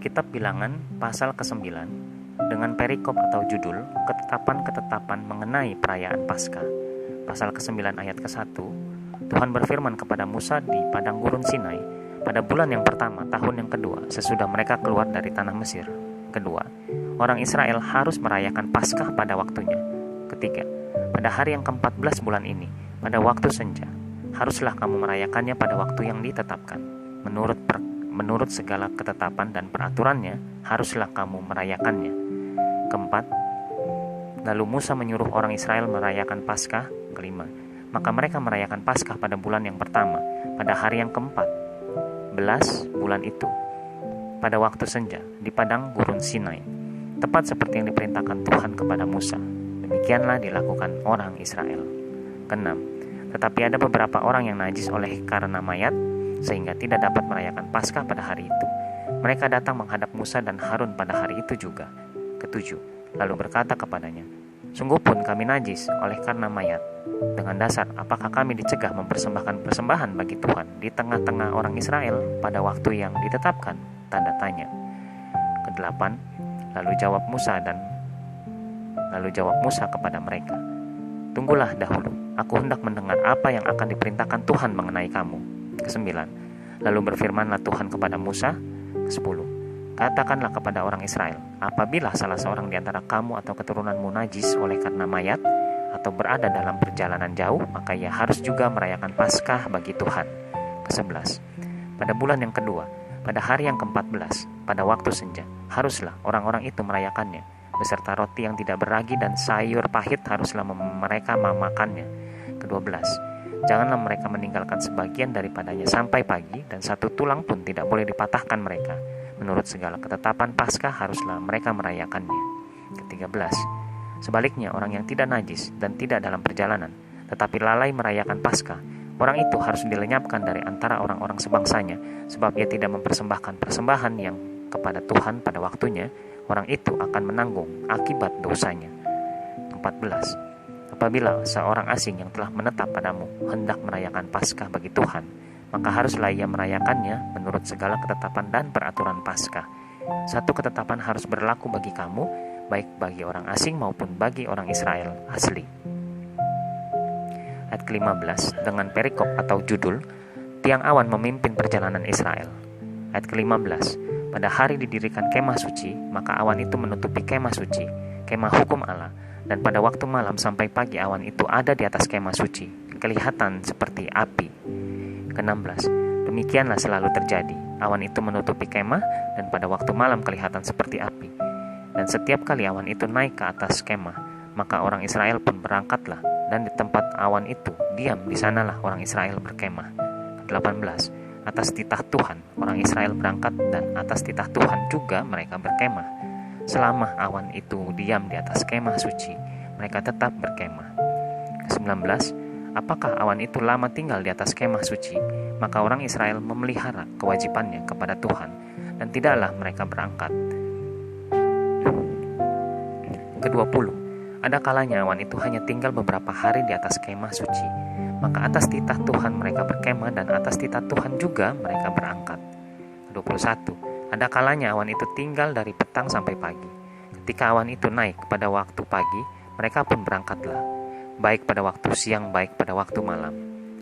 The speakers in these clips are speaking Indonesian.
Kitab Bilangan pasal ke-9 dengan perikop atau judul ketetapan-ketetapan mengenai perayaan Paskah. Pasal ke-9 ayat ke-1, Tuhan berfirman kepada Musa di padang gurun Sinai pada bulan yang pertama tahun yang kedua sesudah mereka keluar dari tanah Mesir. Kedua, orang Israel harus merayakan Paskah pada waktunya. Ketiga, pada hari yang ke-14 bulan ini, pada waktu senja, haruslah kamu merayakannya pada waktu yang ditetapkan. Menurut segala ketetapan dan peraturannya, haruslah kamu merayakannya. Keempat, lalu Musa menyuruh orang Israel merayakan Paskah. Kelima, maka mereka merayakan Paskah pada bulan yang pertama, pada hari yang ke-14 bulan itu, pada waktu senja, di padang gurun Sinai, tepat seperti yang diperintahkan Tuhan kepada Musa. Demikianlah dilakukan orang Israel. Keenam, tetapi ada beberapa orang yang najis oleh karena mayat, sehingga tidak dapat merayakan Paskah pada hari itu. Mereka datang menghadap Musa dan Harun pada hari itu juga. Ketujuh, lalu berkata kepadanya, sungguh pun kami najis oleh karena mayat. Dengan dasar, apakah kami dicegah mempersembahkan persembahan bagi Tuhan di tengah-tengah orang Israel pada waktu yang ditetapkan? Tanda tanya. Kedelapan, lalu jawab Musa kepada mereka, tunggulah dahulu, aku hendak mendengar apa yang akan diperintahkan Tuhan mengenai kamu. Kesembilan, lalu berfirmanlah Tuhan kepada Musa. Kesepuluh, katakanlah kepada orang Israel, apabila salah seorang di antara kamu atau keturunanmu najis oleh karena mayat atau berada dalam perjalanan jauh, maka ia harus juga merayakan Paskah bagi Tuhan. Kesebelas, pada bulan yang kedua, pada hari yang ke-14, pada waktu senja, haruslah orang-orang itu merayakannya, beserta roti yang tidak beragi dan sayur pahit haruslah mereka memakannya. Ke-12, janganlah mereka meninggalkan sebagian daripadanya sampai pagi, dan satu tulang pun tidak boleh dipatahkan mereka. Menurut segala ketetapan Paskah haruslah mereka merayakannya. Ke-13, sebaliknya orang yang tidak najis dan tidak dalam perjalanan, tetapi lalai merayakan Paskah, orang itu harus dilenyapkan dari antara orang-orang sebangsanya, sebab ia tidak mempersembahkan persembahan yang kepada Tuhan pada waktunya. Orang itu akan menanggung akibat dosanya. 14, apabila seorang asing yang telah menetap padamu hendak merayakan Paskah bagi Tuhan, maka haruslah ia merayakannya menurut segala ketetapan dan peraturan Paskah. Satu ketetapan harus berlaku bagi kamu, baik bagi orang asing maupun bagi orang Israel asli. Ayat ke-15 dengan perikop atau judul tiang awan memimpin perjalanan Israel. Ayat ke-15, pada hari didirikan kemah suci, maka awan itu menutupi kemah suci, kemah hukum Allah, dan pada waktu malam sampai pagi awan itu ada di atas kemah suci, kelihatan seperti api. Ke-16, demikianlah selalu terjadi, awan itu menutupi kemah, dan pada waktu malam kelihatan seperti api. Dan setiap kali awan itu naik ke atas kemah, maka orang Israel pun berangkatlah, dan di tempat awan itu diam, di sanalah orang Israel berkemah. Ke-18, atas titah Tuhan orang Israel berangkat, dan atas titah Tuhan juga mereka berkemah. Selama awan itu diam di atas kemah suci, mereka tetap berkemah. Ke-19, apakah awan itu lama tinggal di atas kemah suci, maka orang Israel memelihara kewajibannya kepada Tuhan, dan tidaklah mereka berangkat. Ke-20, ada kalanya awan itu hanya tinggal beberapa hari di atas kemah suci, maka atas titah Tuhan mereka berkemah, dan atas titah Tuhan juga mereka berangkat. Ke-21, ada kalanya awan itu tinggal dari petang sampai pagi. Ketika awan itu naik pada waktu pagi, mereka pun berangkatlah, baik pada waktu siang, baik pada waktu malam.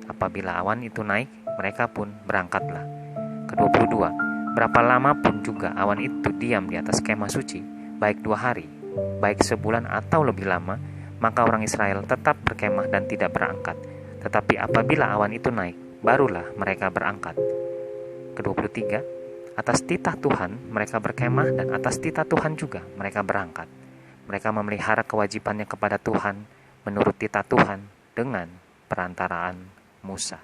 Apabila awan itu naik, mereka pun berangkatlah. Ke-22, berapa lama pun juga awan itu diam di atas kemah suci, baik 2 hari, baik sebulan atau lebih lama, maka orang Israel tetap berkemah dan tidak berangkat. Tetapi apabila awan itu naik, barulah mereka berangkat. Ke-23, atas titah Tuhan mereka berkemah, dan atas titah Tuhan juga mereka berangkat. Mereka memelihara kewajibannya kepada Tuhan menurut titah Tuhan dengan perantaraan Musa.